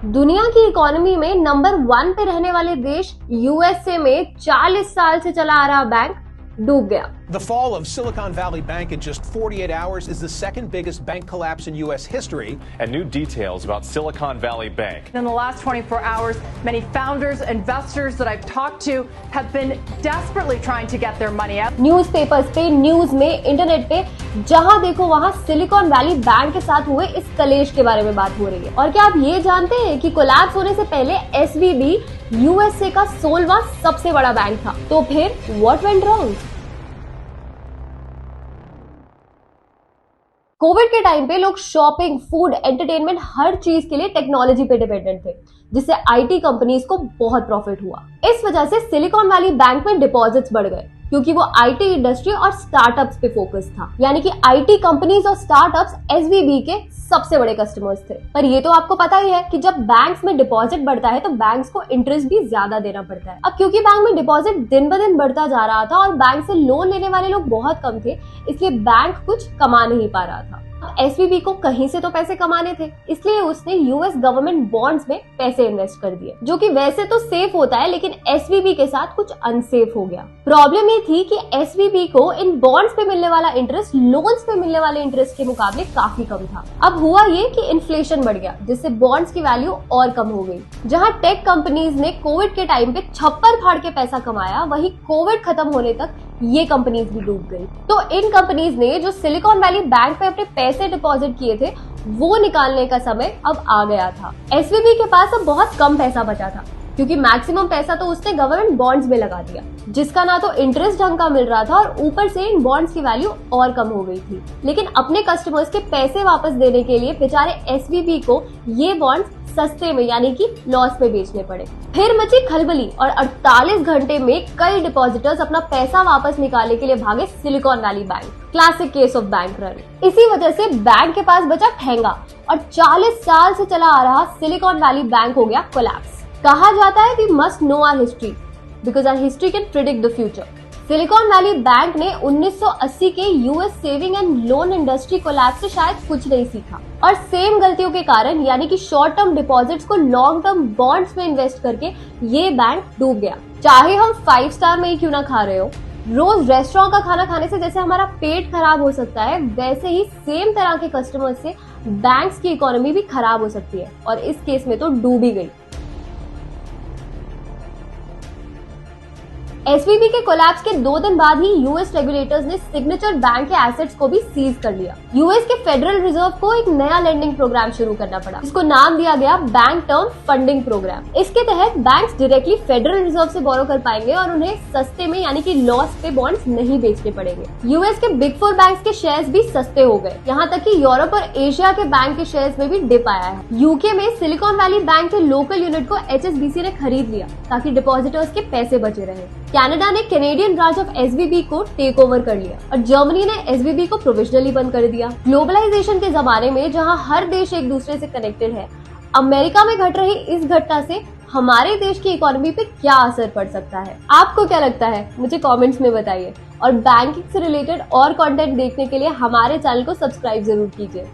दुनिया की इकोनॉमी में नंबर 1 पे रहने वाले देश यूएसए में 40 साल से चला आ रहा बैंक डूब गया। The fall of Silicon Valley Bank in just 48 hours is the second biggest bank collapse in U.S. history. And new details about Silicon Valley Bank. In the last 24 hours, many founders, investors that I've talked to have been desperately trying to get their money out. Newspapers पे, news में, internet पे जहां देखो वहां silicon Valley bank के साथ हुए इस कलेश के बारे में बात हो रही है। और क्या आप ये जानते हैं कि कोलैप्स होने से पहले एसवीबी यूएसए का 16वां सबसे बड़ा बैंक था। तो फिर व्हाट वेंट रॉन्ग? कोविड के टाइम पे लोग शॉपिंग, फूड, एंटरटेनमेंट हर चीज के लिए टेक्नोलॉजी पे डिपेंडेंट थे, जिससे आईटी कंपनीज को बहुत प्रॉफिट हुआ। इस वजह से सिलिकॉन वैली बैंक में डिपॉजिट्स बढ़ गए क्योंकि वो आईटी इंडस्ट्री और स्टार्टअप्स पे फोकस था। यानी कि आईटी कंपनीज और स्टार्टअप्स एसवीबी के सबसे बड़े कस्टमर्स थे। पर ये तो आपको पता ही है कि जब बैंक्स में डिपॉजिट बढ़ता है तो बैंक्स को इंटरेस्ट भी ज्यादा देना पड़ता है। अब क्योंकि बैंक में डिपॉजिट दिन ब दिन बढ़ता जा रहा था और बैंक से लोन लेने वाले लोग बहुत कम थे, इसलिए बैंक कुछ कमा नहीं पा रहा था। एसवीबी को कहीं से तो पैसे कमाने थे, इसलिए उसने यूएस गवर्नमेंट बॉन्ड्स में पैसे इन्वेस्ट कर दिए, जो कि वैसे तो सेफ होता है, लेकिन एसवीबी के साथ कुछ अनसेफ हो गया। प्रॉब्लम ये थी कि एसवीबी को इन बॉन्ड्स पे मिलने वाला इंटरेस्ट लोन्स पे मिलने वाले इंटरेस्ट के मुकाबले काफी कम था। अब हुआ ये कि इन्फ्लेशन बढ़ गया, जिससे बॉन्ड्स की वैल्यू और कम हो गई। जहां टेक कंपनीज ने कोविड के टाइम पे छप्पर फाड़ के पैसा कमाया, वही कोविड खत्म होने तक ये कंपनीज भी डूब गई। तो इन कंपनीज ने जो सिलिकॉन वैली बैंक पे अपने पैसे डिपॉजिट किए थे, वो निकालने का समय अब आ गया था। एसवीबी के पास अब बहुत कम पैसा बचा था क्योंकि मैक्सिमम पैसा तो उसने गवर्नमेंट बॉन्ड्स में लगा दिया, जिसका ना तो इंटरेस्ट ढंग का मिल रहा था और ऊपर से इन बॉन्ड्स की वैल्यू और कम हो गई थी। लेकिन अपने कस्टमर्स के पैसे वापस देने के लिए बेचारे एसवीबी को ये बॉन्ड्स सस्ते में यानी कि लॉस में बेचने पड़े। फिर मची खलबली और 48 घंटे में कई डिपॉजिटर्स अपना पैसा वापस निकालने के लिए भागे silicon Valley bank. Classic case of bank run. इसी वजह से बैंक के पास बचा ठेंगा और 40 साल से चला आ रहा सिलिकॉन वैली बैंक हो गया कोलैप्स। कहा जाता है we must know our history because our history can predict the future. Silicon Valley Bank ने 1980 के US saving and loan industry collapse से शायद कुछ नहीं सीखा और सेम गलतियों के कारण यानी कि शॉर्ट टर्म डिपॉजिट्स को लॉन्ग टर्म बॉन्ड्स में इन्वेस्ट करके ये बैंक डूब गया। चाहे हम 5 स्टार में ही क्यों ना खा रहे हो, रोज रेस्टोरेंट का खाना खाने से जैसे हमारा पेट खराब हो सकता है, वैसे ही सेम तरह के कस्टमर्स से बैंक्स की इकोनॉमी भी खराब हो सकती है और इस केस में तो डूब ही गई। एसवीबी के कोलैप्स के 2 दिन बाद ही यूएस रेगुलेटर्स ने सिग्नेचर बैंक के एसेट्स को भी सीज कर लिया। यूएस के फेडरल रिजर्व को एक नया लेंडिंग प्रोग्राम शुरू करना पड़ा, जिसको नाम दिया गया बैंक टर्म फंडिंग प्रोग्राम। इसके तहत बैंक्स डायरेक्टली फेडरल रिजर्व से बोरो कर पाएंगे और उन्हें सस्ते में यानी कि लॉस पे बॉन्ड्स नहीं बेचने पड़ेंगे। यूएस के बिग 4 बैंक्स के शेयर्स भी सस्ते हो गए, यहाँ तक कि यूरोप और एशिया के बैंक के शेयर्स में भी डिप आया है। यूके में सिलिकॉन वैली बैंक के लोकल यूनिट को एचएसबीसी ने खरीद लिया ताकि डिपॉजिटर्स के पैसे बचे रहे। कनाडा ने कैनेडियन ब्रांच ऑफ एसवीबी को टेक ओवर कर लिया और जर्मनी ने एसवीबी को प्रोविजनली बंद कर दिया। ग्लोबलाइजेशन के जमाने में जहां हर देश एक दूसरे से कनेक्टेड है, अमेरिका में घट रही इस घटना से हमारे देश की इकोनॉमी पे क्या असर पड़ सकता है? आपको क्या लगता है? मुझे कमेंट्स में बताइए और बैंकिंग से रिलेटेड और कंटेंट देखने के लिए हमारे चैनल को सब्सक्राइब जरूर कीजिए।